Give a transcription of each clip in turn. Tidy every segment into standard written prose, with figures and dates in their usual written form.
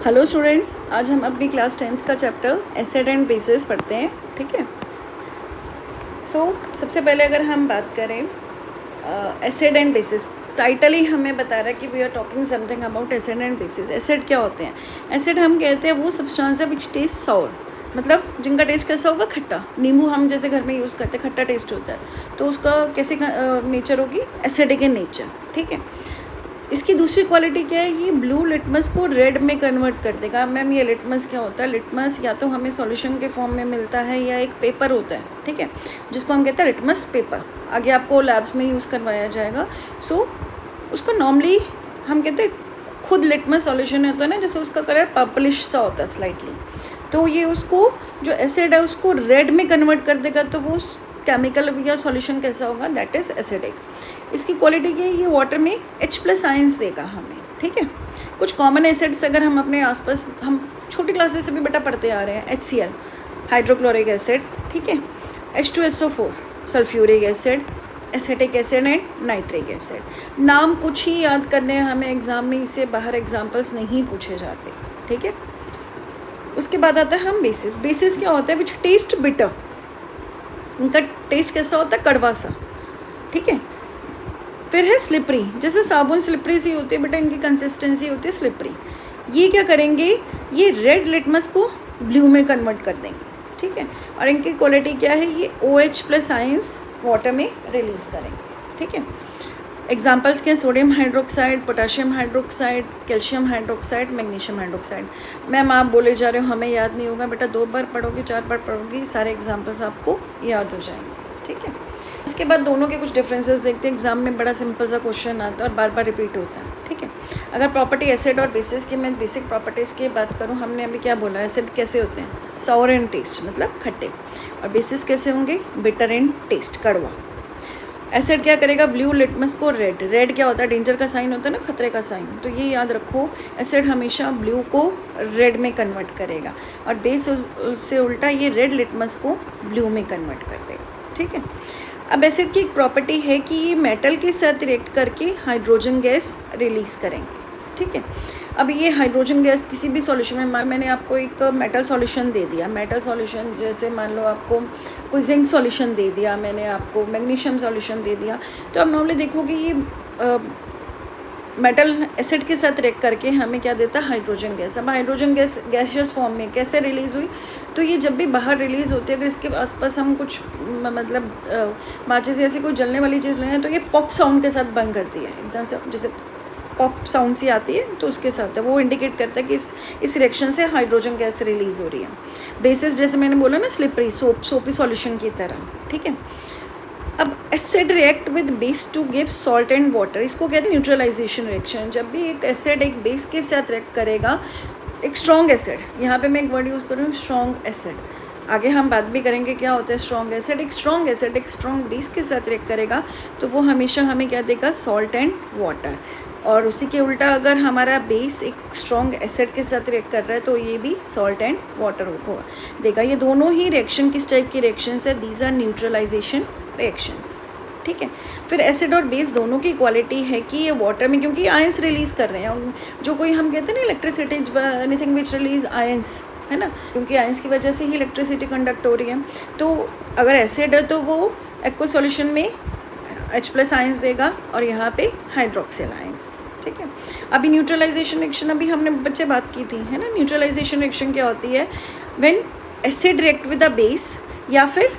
Hello students, आज हम अपनी क्लास 10th का चैप्टर एसिड एंड बेसिस पढ़ते हैं। ठीक है। सबसे पहले अगर हम बात करें एसिड एंड बेसिस, टाइटल ही हमें बता रहा है कि we are talking something about acid and bases. Acid क्या होते हैं? एसिड हम कहते हैं वो सब्सटेंस है विच टेस्ट सॉर, मतलब जिनका टेस्ट कैसा होगा? खट्टा। नींबू हम जैसे घर में यूज़ करते हैं, खट्टा टेस्ट होता है, तो उसका कैसे नेचर होगी? Acidic in nature. ठीक है। इसकी दूसरी क्वालिटी क्या है? ये ब्लू लिटमस को रेड में कन्वर्ट कर देगा। मैम ये लिटमस क्या होता है? लिटमस या तो हमें सॉल्यूशन के फॉर्म में मिलता है या एक पेपर होता है, ठीक है, जिसको हम कहते हैं लिटमस पेपर। आगे आपको लैब्स में यूज़ करवाया जाएगा। उसको नॉर्मली हम कहते हैं खुद लिटमस सॉल्यूशन होता है ना, जैसे उसका कलर पर्पलिश सा होता है स्लाइटली, तो ये उसको जो एसिड है उसको रेड में कन्वर्ट कर देगा, तो वो केमिकल या सॉल्यूशन कैसा होगा? That is acidic. इसकी क्वालिटी क्या है? ये वाटर में H+ आयंस देगा हमें। ठीक है। कुछ कॉमन एसिड्स अगर हम अपने आसपास, हम छोटी क्लासेस से भी बेटा पढ़ते आ रहे हैं, HCl हाइड्रोक्लोरिक एसिड, ठीक है, H2SO4 sulphuric acid, acetic acid and nitric acid. नाम कुछ ही याद करने हैं हमें एग्जाम में, इससे बाहर एग्जाम्पल्स नहीं पूछे जाते। ठीक है। उसके बाद आता है हम बेसिस। बेसिस क्या होता है? विच टेस्ट बिटर, इनका टेस्ट कैसा होता है? कड़वा सा। ठीक है। फिर है स्लिपरी, जैसे साबुन स्लिपरी सी होती है बेटा, इनकी कंसिस्टेंसी होती है स्लिपरी। ये क्या करेंगे? ये रेड लिटमस को ब्लू में कन्वर्ट कर देंगे। ठीक है। और इनकी क्वालिटी क्या है? ये OH+ आयंस वाटर में रिलीज करेंगे। ठीक है। एग्जाम्पल्स क्या हैं? Sodium hydroxide, potassium hydroxide, calcium hydroxide, magnesium hydroxide. Ma'am आप बोले जा रहे हो हमें याद नहीं होगा। बेटा 2 बार पढ़ोगे, 4 बार पढ़ोगे, सारे एग्जाम्पल्स आपको याद हो जाएंगे। ठीक है। उसके बाद दोनों के कुछ डिफरेंसेस देखते हैं। एग्जाम में बड़ा सिंपल सा क्वेश्चन आता है और बार बार रिपीट होता है। ठीक है। अगर प्रॉपर्टी एसिड और बेसिस की मैं बेसिक प्रॉपर्टीज़ की बात करूँ, हमने अभी क्या बोला? एसिड कैसे होते हैं? सॉर इन टेस्ट, मतलब खट्टे, और बेसिस कैसे होंगे? बिटर इन टेस्ट, कड़वा। एसिड क्या करेगा? ब्लू लिटमस को रेड। रेड क्या होता है? डेंजर का साइन होता है ना, खतरे का साइन। तो ये याद रखो, एसिड हमेशा ब्लू को रेड में कन्वर्ट करेगा, और बेस से उल्टा ये रेड लिटमस को ब्लू में कन्वर्ट कर देगा। ठीक है। अब एसिड की एक प्रॉपर्टी है कि ये मेटल के साथ रिएक्ट करके हाइड्रोजन गैस रिलीज़ करेंगे। ठीक है। अब ये हाइड्रोजन गैस किसी भी सॉल्यूशन में, मैंने आपको एक मेटल सॉल्यूशन दे दिया, मेटल सॉल्यूशन जैसे मान लो आपको कोई जिंक सॉल्यूशन दे दिया, मैंने आपको मैग्नीशियम सॉल्यूशन दे दिया, तो आप नॉर्मली देखोगे ये मेटल एसिड के साथ रिएक्ट करके हमें क्या देता है? Hydrogen gas. अब हाइड्रोजन गैस गैसियस फॉर्म में कैसे रिलीज़ हुई? तो ये जब भी बाहर रिलीज़ होती है, अगर इसके आसपास हम कुछ मतलब माचिस ऐसी कोई जलने वाली चीज़ लें, तो ये पॉप साउंड के साथ बंद करती है, एकदम से जैसे पॉप साउंड सी आती है, तो उसके साथ है वो इंडिकेट करता है कि इस रिएक्शन से हाइड्रोजन गैस रिलीज़ हो रही है। बेसिस जैसे मैंने बोला ना, स्लिपरी, सोपी सॉल्यूशन की तरह। ठीक है। अब acid react with base to give salt and water, इसको कहते हैं न्यूट्रलाइजेशन रिएक्शन। जब भी एक एसिड एक बेस के साथ रिएक्ट करेगा, एक स्ट्रॉन्ग एसिड, यहाँ पे मैं एक वर्ड यूज़ कर रही हूँ, स्ट्रॉन्ग एसिड, आगे हम बात भी करेंगे क्या होता है स्ट्रॉन्ग एसिड। एक स्ट्रॉन्ग एसिड एक स्ट्रॉन्ग बेस के साथ रिएक्ट करेगा, तो वो हमेशा हमें क्या देगा? Salt and water. और उसी के उल्टा अगर हमारा बेस एक स्ट्रॉन्ग एसिड के साथ रिएक्ट कर रहा है, तो ये भी सॉल्ट एंड वाटर होगा देगा। ये दोनों ही रिएक्शन किस टाइप की रिएक्शंस है? These are neutralization reactions. ठीक है। फिर एसिड और बेस दोनों की क्वालिटी है कि ये वाटर में, क्योंकि आयंस रिलीज़ कर रहे हैं, जो कोई हम कहते हैं ना electricity, anything which release ions, है ना, क्योंकि आयंस की वजह से ही इलेक्ट्रिसिटी कंडक्ट हो रही है। तो अगर एसिड है तो वो एक्वा सॉल्यूशन में H+ आयंस देगा, और यहाँ पे हाइड्रोक्सिल आयंस। ठीक है। अभी न्यूट्रलाइजेशन रिएक्शन अभी हमने बच्चे बात की थी, है ना। न्यूट्रलाइजेशन रिएक्शन क्या होती है? When acid react with a base, या फिर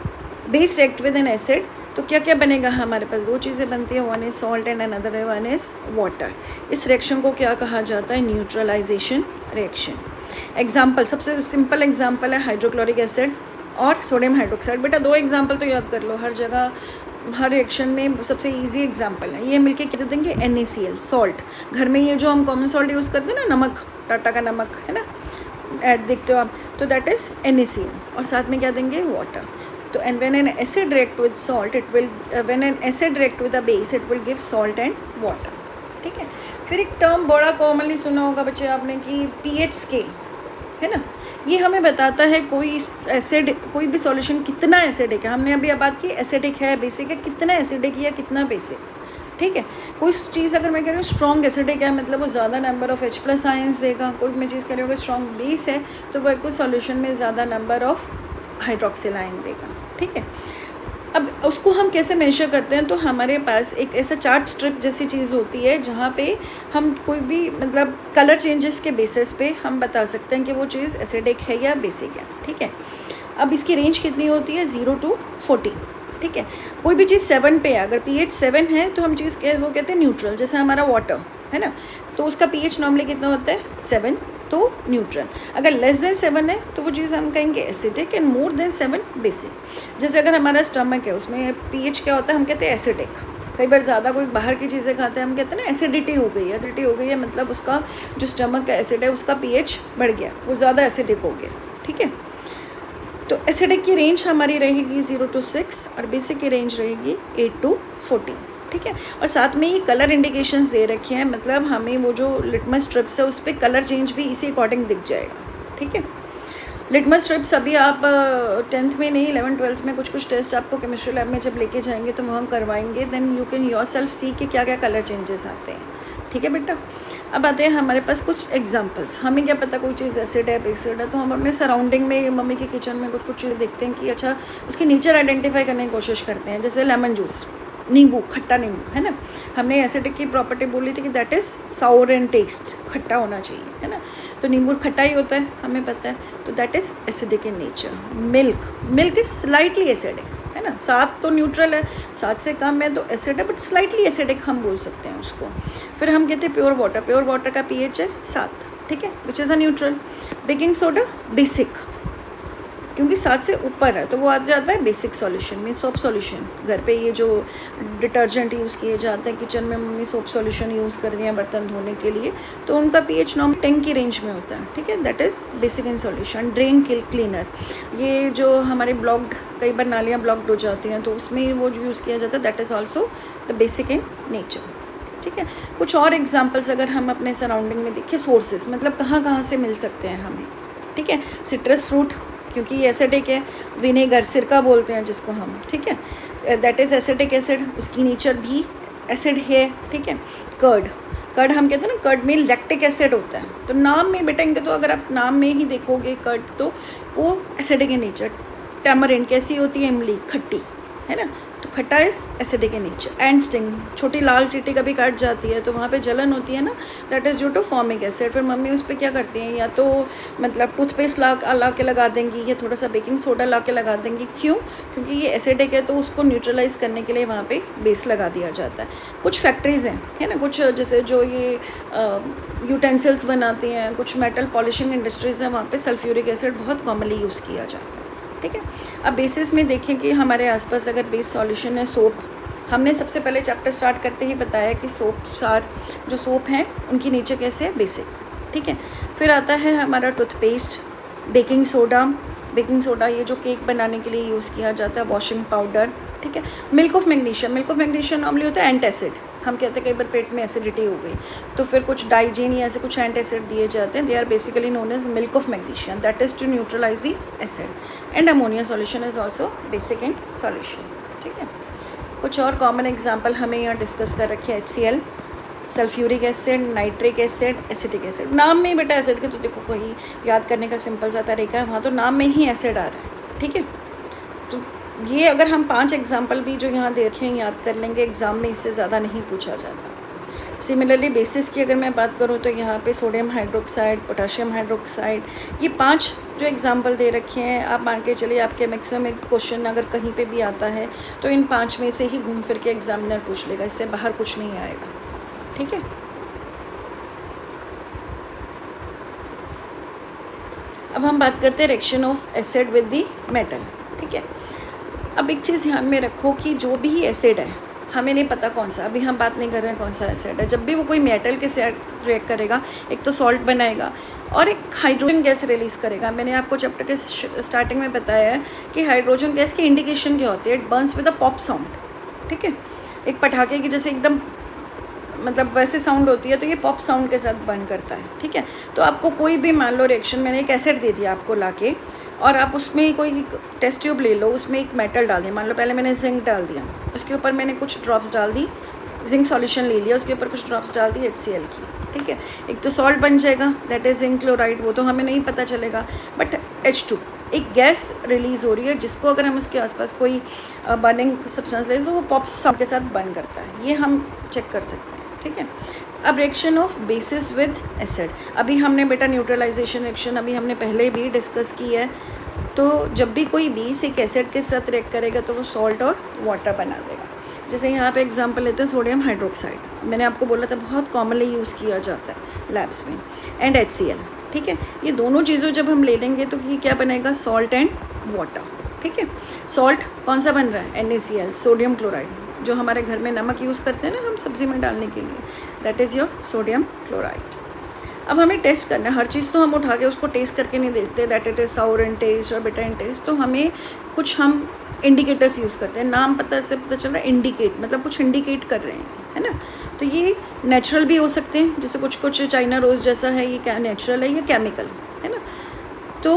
base react with N acid, तो क्या क्या बनेगा? हमारे पास 2 चीज़ें बनती हैं, one is salt and another one is water. इस रिएक्शन को क्या कहा जाता है? Neutralization reaction. एग्जाम्पल, सबसे सिंपल एग्जाम्पल है हाइड्रोक्लोरिक एसिड और सोडियम हाइड्रोक्साइड। बेटा 2 एग्जाम्पल तो याद कर लो, हर जगह हर रिएक्शन में सबसे इजी एग्जाम्पल है। ये मिलके क्या देंगे? NaCl, salt. घर में ये जो हम कॉमन सॉल्ट यूज़ करते हैं ना, नमक, टाटा का नमक, है ना, ऐड देखते हो आप, तो दैट इज़ NaCl, और साथ में क्या देंगे? वाटर। तो and when an acid react with salt, it will when an acid react with a base, it will give salt and water. ठीक है। फिर एक टर्म बड़ा कॉमनली सुना होगा बच्चे आपने कि pH स्केल, है ना। ये हमें बताता है कोई एसिड, कोई भी सॉल्यूशन कितना एसिडिक है। हमने अभी बात की एसिडिक है, बेसिक है, कितना एसिडिक या कितना बेसिक, ठीक है। कोई चीज़ अगर मैं कह रही हूँ स्ट्रॉन्ग एसिडिक है, मतलब वो ज़्यादा नंबर ऑफ H+ आयंस देगा। कोई मैं चीज़ कह रही हूँ स्ट्रॉन्ग बेस है, तो वो कोई सॉल्यूशन में ज़्यादा नंबर ऑफ हाइड्रोक्सिल आयन देगा, ठीक है। अब उसको हम कैसे मेजर करते हैं, तो हमारे पास एक ऐसा चार्ट स्ट्रिप जैसी चीज़ होती है जहाँ पे हम कोई भी मतलब कलर चेंजेस के बेसिस पे हम बता सकते हैं कि वो चीज़ एसिडिक है या बेसिक है, ठीक है। अब इसकी रेंज कितनी होती है, 0 to 40, ठीक है। कोई भी चीज़ 7 पे है, अगर pH 7 है तो हम चीज़ वो कहते हैं न्यूट्रल। जैसे हमारा वाटर है ना, तो उसका pH नॉर्मली कितना होता है 7, तो न्यूट्रल। अगर लेस देन 7 है तो वो चीज़ हम कहेंगे acidic, and more than 7 basic. जैसे अगर हमारा स्टमक है उसमें pH क्या होता है, हम कहते हैं एसिडिक। कई बार ज़्यादा कोई बाहर की चीज़ें खाते हैं, हम कहते हैं ना एसिडिटी हो गई है। एसिडिटी हो गई है मतलब उसका जो स्टमक का एसिड है उसका pH बढ़ गया, वो ज़्यादा एसिडिक हो गया, ठीक है। तो एसिडिक की रेंज हमारी रहेगी 0 to 6 और बेसिक की रेंज रहेगी 8 to 14, ठीक है। और साथ में ये कलर इंडिकेशंस दे रखे हैं, मतलब हमें वो जो लिटमस स्ट्रिप्स है उस पर कलर चेंज भी इसी अकॉर्डिंग दिख जाएगा, ठीक है। लिटमस स्ट्रिप्स अभी आप 10th में नहीं, 11th-12th में कुछ टेस्ट आपको केमिस्ट्री लैब में जब लेके जाएंगे तो वहाँ करवाएंगे, then you can yourself see कि क्या क्या कलर चेंजेस आते हैं, ठीक है बेटा। अब आते हैं हमारे पास कुछ एग्जांपल्स। हमें क्या पता कोई चीज़ एसिड है बेसिड है, तो हम अपने सराउंडिंग में मम्मी के किचन में कुछ चीज़ें देखते हैं कि अच्छा उसकी नेचर आइडेंटिफाई करने की कोशिश करते हैं। जैसे लेमन जूस, नींबू, खट्टा नींबू है ना, हमने एसिडिक की प्रॉपर्टी बोली थी कि that is sour in taste, खट्टा होना चाहिए, है ना। तो नींबू खट्टा ही होता है, हमें पता है, तो that is acidic in nature. Milk is slightly acidic, है ना। 7 तो न्यूट्रल है, 7 से कम है तो एसिड है, बट स्लाइटली एसिडिक हम बोल सकते हैं उसको। फिर हम कहते हैं प्योर वाटर का pH है 7, ठीक है, which is a neutral. Baking soda basic, क्योंकि 7 से ऊपर है तो वो आ जाता है बेसिक सॉल्यूशन में। सोप सॉल्यूशन, घर पे ये जो डिटर्जेंट यूज़ किए जाते हैं किचन में, मम्मी सोप सॉल्यूशन यूज़ कर दिया बर्तन धोने के लिए, तो उनका pH नॉर्मल 10 की रेंज में होता है, ठीक है, that is basic in solution. Drain cleaner, ये जो हमारे ब्लॉक्ड, कई बार नालियाँ ब्लॉक्ड हो जाती हैं तो उसमें वो जो यूज़ किया जाता है that is also the basic in nature, ठीक है। कुछ और एग्जाम्पल्स अगर हम अपने सराउंडिंग में देखें, सोर्सेज मतलब कहाँ कहाँ से मिल सकते हैं हमें, ठीक है। सिट्रस फ्रूट, क्योंकि ये एसिडिक है। विनेगर, सिरका बोलते हैं जिसको हम, ठीक है, दैट इज़ एसिडिक एसिड, उसकी नेचर भी एसिड है, ठीक है। कर्ड हम कहते हैं ना, कर्ड में लैक्टिक एसिड होता है, तो नाम में बेटा इनके, तो अगर आप नाम में ही देखोगे कर्ड तो वो एसिडिक इन नेचर। टैमरिंड कैसी होती है, इमली, खट्टी, है ना, तो खट्टा is acidic in nature. And sting, छोटी लाल चींटी कभी काट जाती है तो वहाँ पे जलन होती है ना, that is due to formic acid. फिर मम्मी उस पर क्या करती हैं, या तो मतलब टूथपेस्ट ला के लगा देंगी, या थोड़ा सा बेकिंग सोडा ला के लगा देंगी। क्यों? क्योंकि ये एसिडिक है तो उसको न्यूट्रलाइज करने के लिए वहाँ पे बेस लगा दिया जाता है। कुछ फैक्ट्रीज़ हैं, है ना, कुछ जैसे जो ये यूटेंसिल्स बनाती हैं, कुछ मेटल पॉलिशिंग इंडस्ट्रीज़ हैं, वहाँ पे सल्फ्यूरिक एसिड बहुत कॉमनली यूज़ किया जाता है, ठीक है। अब बेसिस में देखें कि हमारे आसपास अगर बेस सॉल्यूशन है सोप, हमने सबसे पहले चैप्टर स्टार्ट करते ही बताया कि जो सोप हैं उनकी नेचर कैसे है, बेसिक, ठीक है। फिर आता है हमारा टूथपेस्ट, बेकिंग सोडा ये जो केक बनाने के लिए यूज़ किया जाता है, वॉशिंग पाउडर, ठीक है। मिल्क ऑफ मैग्नीशियम नॉर्मली होता है एंटासिड, हम कहते हैं कई बार पेट में एसिडिटी हो गई तो फिर कुछ डाइजीन या ऐसे कुछ एंटासिड दिए जाते हैं, they are basically known as milk of magnesium, that is to neutralize the acid. And ammonia solution is also basic in solution, ठीक है। कुछ और कॉमन एग्जाम्पल हमें यहाँ डिस्कस कर रखे हैं, HCl, sulphuric acid, nitric acid, acetic acid. नाम में बेटा एसिड के तो देखो कोई याद करने का सिंपल सा तरीका है, वहाँ तो नाम में ही एसिड आ रहा है, ठीक है। तो ये अगर हम 5 एग्जाम्पल भी जो यहाँ देखें याद कर लेंगे, एग्ज़ाम में इससे ज़्यादा नहीं पूछा जाता। सिमिलरली बेसिस की अगर मैं बात करूँ तो यहाँ पे सोडियम हाइड्रोक्साइड, पोटाशियम हाइड्रोक्साइड, ये 5 जो एग्जाम्पल दे रखे हैं, आप मान के चलिए आपके मैक्सिमम एक क्वेश्चन अगर कहीं पे भी आता है तो इन 5 में से ही घूम फिर के एग्जामिनर पूछ लेगा, इससे बाहर कुछ नहीं आएगा, ठीक है। अब हम बात करते हैं reaction of acid with the metal, ठीक है। अब एक चीज़ ध्यान में रखो कि जो भी एसिड है, हमें नहीं पता कौन सा, अभी हम बात नहीं कर रहे हैं कौन सा एसिड है, जब भी वो कोई मेटल के साथ रिएक्ट करेगा, एक तो सॉल्ट बनाएगा और एक हाइड्रोजन गैस रिलीज़ करेगा। मैंने आपको चैप्टर के स्टार्टिंग में बताया है कि हाइड्रोजन गैस की इंडिकेशन क्या होती है, it Burns with a pop sound, ठीक है। एक पटाखे की जैसे एकदम मतलब वैसे साउंड होती है, तो ये पॉप साउंड के साथ बर्न करता है, ठीक है। तो आपको कोई भी मान लो रिएक्शन, मैंने एक एसिड दे दिया आपको लाके, और आप उसमें कोई टेस्ट ट्यूब ले लो, उसमें एक मेटल डाल दिया, मान लो पहले मैंने जिंक डाल दिया, उसके ऊपर मैंने कुछ ड्रॉप्स डाल दी जिंक सॉल्यूशन ले लिया, उसके ऊपर कुछ ड्रॉप्स डाल दी HCl की, ठीक है, एक तो सॉल्ट बन जाएगा, दैट इज़ जिंक क्लोराइड, वो तो हमें नहीं पता चलेगा, बट H2 एक गैस रिलीज़ हो रही है जिसको अगर हम उसके आसपास कोई बर्निंग सब्सटेंस ले तो वो पॉप्स साउंड के साथ बर्न करता है, ये हम चेक कर सकते हैं, ठीक है। अब reaction of basis with acid, अभी हमने बेटा न्यूट्रलाइजेशन रिएक्शन अभी हमने पहले भी डिस्कस की है। तो जब भी कोई बेस एक एसिड के साथ रिएक्ट करेगा तो वो सॉल्ट और वाटर बना देगा। जैसे यहाँ पे एग्जांपल लेते हैं सोडियम हाइड्रोक्साइड, मैंने आपको बोला था बहुत कॉमनली यूज़ किया जाता है लैब्स में, एंड HCl, ठीक है। ये दोनों चीज़ों जब हम ले लेंगे तो ये क्या बनेगा, सॉल्ट एंड वाटर, ठीक है। सॉल्ट कौन सा बन रहा है, NaCl, सोडियम क्लोराइड, जो हमारे घर में नमक यूज़ करते हैं ना हम सब्ज़ी में डालने के लिए, that is your sodium chloride. अब हमें टेस्ट करना है, हर चीज़ तो हम उठा के उसको टेस्ट करके नहीं देखते, that it is sour in taste और बिटर इन टेस्ट, तो हमें कुछ हम इंडिकेटर्स यूज़ करते हैं, नाम पता से पता चल रहा है इंडिकेट, मतलब कुछ इंडिकेट कर रहे हैं, है ना। तो ये नेचुरल भी हो सकते हैं, जैसे कुछ चाइना रोज़ जैसा है, ये क्या नेचुरल है या केमिकल, है ना। तो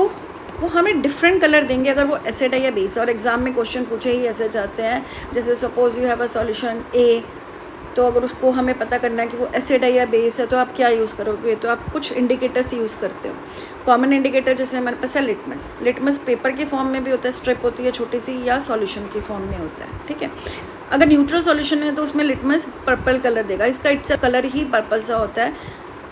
वो हमें डिफरेंट कलर देंगे अगर वो एसिड है या बेस। और एग्ज़ाम में क्वेश्चन पूछे ही ऐसे जाते हैं, जैसे suppose you have a solution A, तो अगर उसको हमें पता करना है कि वो एसिड है या बेस है तो आप क्या यूज़ करोगे, तो आप कुछ इंडिकेटर्स यूज़ करते हो। कॉमन इंडिकेटर जैसे हमारे पास है लिटमस पेपर के फॉर्म में भी होता है, स्ट्रिप होती है छोटी सी, या सॉल्यूशन के फॉर्म में होता है, ठीक है। अगर न्यूट्रल सॉल्यूशन है तो उसमें लिटमस पर्पल कलर देगा, इसका इट्स कलर ही पर्पल सा होता है।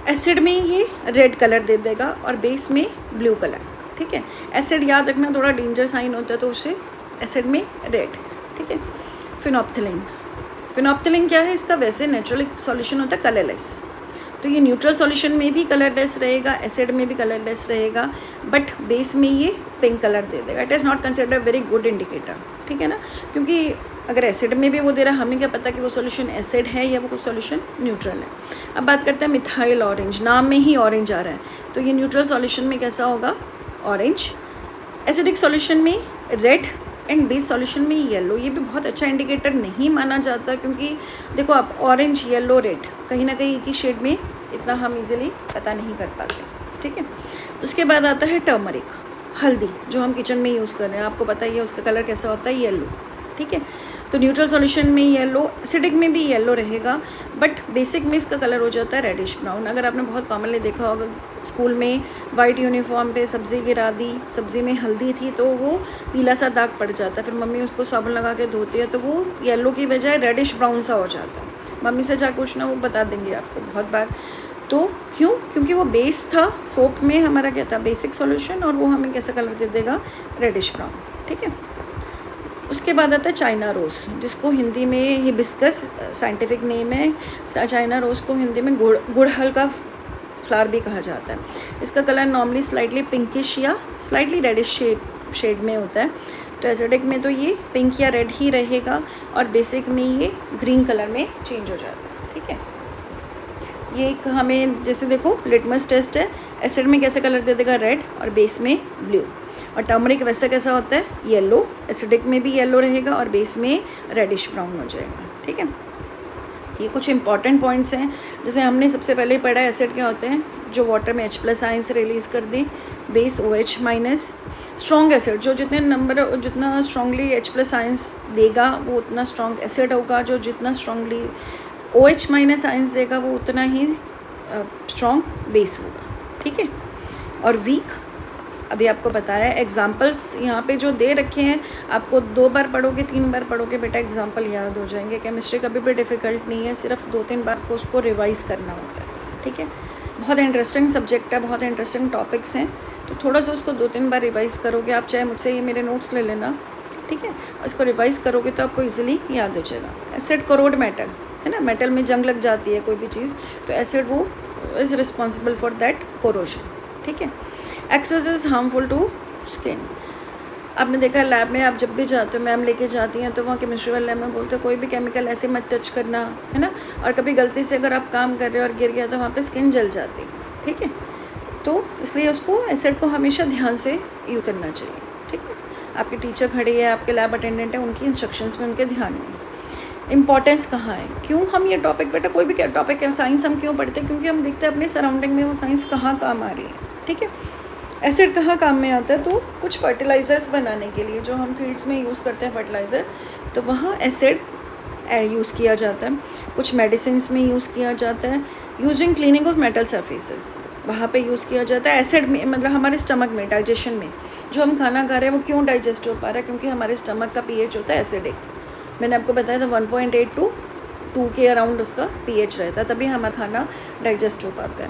एसिड में ये रेड कलर दे देगा और बेस में ब्लू कलर, ठीक है। एसिड याद रखना थोड़ा डेंजर साइन होता है तो उससे एसिड में रेड, ठीक है। फिनोप्थिलीन क्या है, इसका वैसे नेचुरल सॉल्यूशन होता है कलरलेस, तो ये न्यूट्रल सॉल्यूशन में भी कलरलेस रहेगा, एसिड में भी कलरलेस रहेगा, बट बेस में ये पिंक कलर दे देगा। It is not consider very good indicator, ठीक है ना, क्योंकि अगर एसिड में भी वो दे रहा है, हमें क्या पता कि वो सॉल्यूशन एसिड है या वो सॉल्यूशन न्यूट्रल है। अब बात करते हैं मिथाइल ऑरेंज, नाम में ही ऑरेंज आ रहा है, तो ये न्यूट्रल सॉल्यूशन में कैसा होगा, ऑरेंज, एसिडिक सॉल्यूशन में रेड, एंड बेस सॉल्यूशन में येलो। ये भी बहुत अच्छा इंडिकेटर नहीं माना जाता, क्योंकि देखो आप ऑरेंज येलो रेड कहीं ना कहीं एक ही शेड में इतना हम इजीली पता नहीं कर पाते, ठीक है। उसके बाद आता है टर्मरिक, हल्दी, जो हम किचन में यूज़ कर रहे हैं, आपको पता ही है उसका कलर कैसा होता है, येलो, ठीक है। तो न्यूट्रल सॉल्यूशन में येलो, एसिडिक में भी येलो रहेगा, बट बेसिक में इसका कलर हो जाता है रेडिश ब्राउन। अगर आपने बहुत कॉमनली देखा होगा स्कूल में वाइट यूनिफॉर्म पे सब्ज़ी गिरा दी, सब्ज़ी में हल्दी थी तो वो पीला सा दाग पड़ जाता है, फिर मम्मी उसको साबुन लगा के धोती है तो वो येलो की बजाय रेडिश ब्राउन सा हो जाता है। मम्मी से जा पूछना, वो बता देंगे आपको बहुत बार। तो क्यों, क्योंकि वो बेस था, सोप में हमारा क्या था, बेसिक सॉल्यूशन, और वो हमें कैसा कलर दे देगा, रेडिश ब्राउन, ठीक है। उसके बाद आता है चाइना रोज़, जिसको हिंदी में हिबिस्कस साइंटिफिक नेम है। चाइना रोज़ को हिंदी में गुड़हल का फ्लावर भी कहा जाता है। इसका कलर नॉर्मली स्लाइटली पिंकिश या स्लाइटली रेडिश शेड में होता है। तो एसिडिक में तो ये पिंक या रेड ही रहेगा, और बेसिक में ये ग्रीन कलर में चेंज हो जाता है, ठीक है। ये एक हमें जैसे देखो लिटमस टेस्ट है, एसिड में कैसे कलर दे देगा, रेड, और बेस में ब्लू। और टर्मरिक वैसा कैसा होता है, येलो, एसिडिक में भी येलो रहेगा और बेस में रेडिश ब्राउन हो जाएगा, ठीक है। ये कुछ इंपॉर्टेंट पॉइंट्स हैं, जैसे हमने सबसे पहले पढ़ा एसिड क्या होते हैं, जो वाटर में H+ आयन से रिलीज़ कर दें, बेस OH-। स्ट्रॉन्ग एसिड, जो जितना स्ट्रॉन्गली H+ आयन्स देगा वो उतना स्ट्रॉन्ग एसिड होगा, जो जितना स्ट्रॉन्गली OH- आयन्स देगा वो उतना ही स्ट्रॉन्ग बेस होगा, ठीक है। और वीक, अभी आपको बताया, एग्जाम्पल्स यहाँ पे जो दे रखे हैं, आपको 2 बार पढ़ोगे 3 बार पढ़ोगे बेटा एग्जाम्पल याद हो जाएंगे। केमिस्ट्री कभी भी डिफ़िकल्ट नहीं है, सिर्फ 2-3 बार को उसको रिवाइज़ करना होता है, ठीक है। बहुत इंटरेस्टिंग सब्जेक्ट है, बहुत इंटरेस्टिंग टॉपिक्स हैं, तो थोड़ा सा उसको 2-3 बार रिवाइज़ करोगे आप, चाहे मुझसे ये मेरे नोट्स ले लेना, ठीक है, और इसको रिवाइज़ करोगे तो आपको ईजिली याद हो जाएगा। एसिड कोरोड मेटल है ना, मेटल में जंग लग जाती है कोई भी चीज़, तो एसिड वो is responsible for that corrosion, ठीक है। Excess is harmful to skin. आपने देखा लैब में आप जब भी जाते हो, मैम लेके जाती हैं तो वहाँ केमिस्ट्री वाले लैब में बोलते हैं कोई भी केमिकल ऐसे मत टच करना, है ना। और कभी गलती से अगर आप काम कर रहे हो और गिर गया तो वहाँ पे स्किन जल जाती है, ठीक है। तो इसलिए उसको एसिड को हमेशा ध्यान से यूज़ करना चाहिए, ठीक है। आपके टीचर खड़े हैं, आपके लैब अटेंडेंट है, उनकी इंस्ट्रक्शंस में उनके ध्यान में। इंपॉर्टेंस कहाँ है, क्यों हम ये टॉपिक बेटा, कोई भी टॉपिक है, साइंस हम क्यों पढ़ते हैं, क्योंकि हम देखते हैं अपने सराउंडिंग में वो साइंस कहाँ काम आ रही है, ठीक है। एसिड कहाँ काम में आता है, तो कुछ फर्टिलाइज़र्स बनाने के लिए जो हम फील्ड्स में यूज़ करते हैं फर्टिलाइज़र, तो वहाँ एसिड यूज़ किया जाता है, कुछ मेडिसिन्स में यूज़ किया जाता है, use in cleaning of metal surfaces, वहाँ पे यूज़ किया जाता है। एसिड में मतलब हमारे स्टमक में, डाइजेशन में, जो हम खाना खा रहे हैं वो क्यों डाइजेस्ट हो पा रहा है, क्योंकि हमारे स्टमक का पीएच होता है एसिडिक। मैंने आपको बताया था 1.8 to 2 के अराउंड उसका पीएच रहता है, तभी हमारा खाना डाइजेस्ट हो पाता है।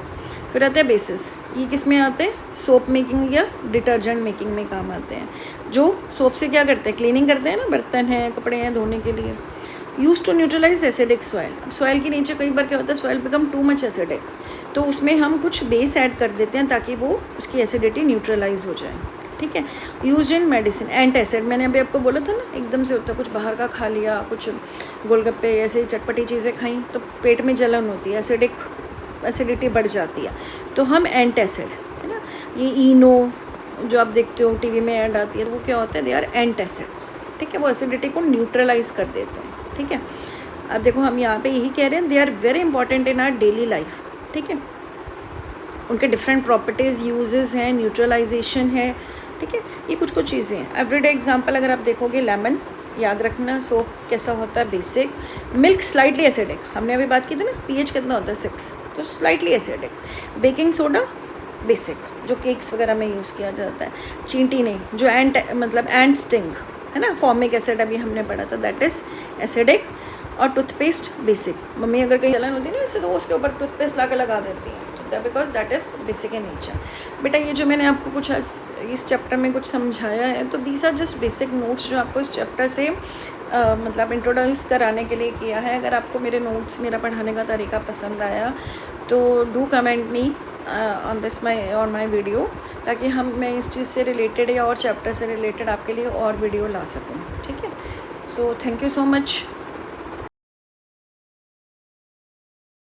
फिर आते हैं बेसिस, ये किस में आते हैं, सोप मेकिंग या डिटर्जेंट मेकिंग में काम आते हैं। जो सोप से क्या करते हैं, क्लीनिंग करते हैं ना, बर्तन हैं, कपड़े हैं धोने के लिए। Use to neutralize acidic soil, अब सॉइल के नीचे कई बार क्या होता है, soil become too much acidic, तो उसमें हम कुछ बेस ऐड कर देते हैं ताकि वो उसकी एसिडिटी न्यूट्रलाइज हो जाए, ठीक है। Use in medicine, ant acid, मैंने अभी आपको बोला था ना, एकदम से होता है, कुछ बाहर का खा लिया, कुछ गोलगप्पे ऐसे चटपटी चीज़ें खाई तो पेट में जलन होती है, एसिडिटी बढ़ जाती है, तो हम एंट एसिड, है ना। ये इनो जो आप देखते हो टीवी में ऐड आती है, वो क्या होता है, दे आर एंट एसिड्स, ठीक है, वो एसिडिटी को न्यूट्रलाइज कर देते हैं, ठीक है। अब देखो हम यहाँ पे यही कह रहे हैं, they are very important in our daily life, ठीक है। उनके डिफरेंट प्रॉपर्टीज़, यूजेस हैं, न्यूट्रलाइजेशन है, ठीक है। ये कुछ चीज़ें हैं। एवरीडे एग्जांपल अगर आप देखोगे, लेमन, याद रखना, सोप कैसा होता है, बेसिक। मिल्क स्लाइटली एसिडिक, हमने अभी बात की थी ना, पीएच कितना होता है 6, तो slightly acidic. Baking soda basic, जो केक्स वगैरह में यूज़ किया जाता है। चींटी नहीं, जो एंट स्टिंग है ना, फॉर्मिक एसिड अभी हमने पढ़ा था, दैट इज़ एसिडिक। और टूथपेस्ट बेसिक, मम्मी अगर कहीं जलन होती है ना इससे, तो उसके ऊपर टूथपेस्ट ला के लगा देती हैं, तो because that is basic in nature. बेटा ये जो मैंने आपको कुछ इस चैप्टर में कुछ समझाया है, तो these are just basic notes जो आपको इस चैप्टर से मतलब इंट्रोड्यूस कराने के लिए किया है। अगर आपको मेरे नोट्स, मेरा पढ़ाने का तरीका पसंद आया तो do comment me on my video, ताकि मैं इस चीज़ से रिलेटेड या और चैप्टर से रिलेटेड आपके लिए और वीडियो ला सकूँ, ठीक है। So thank you so much.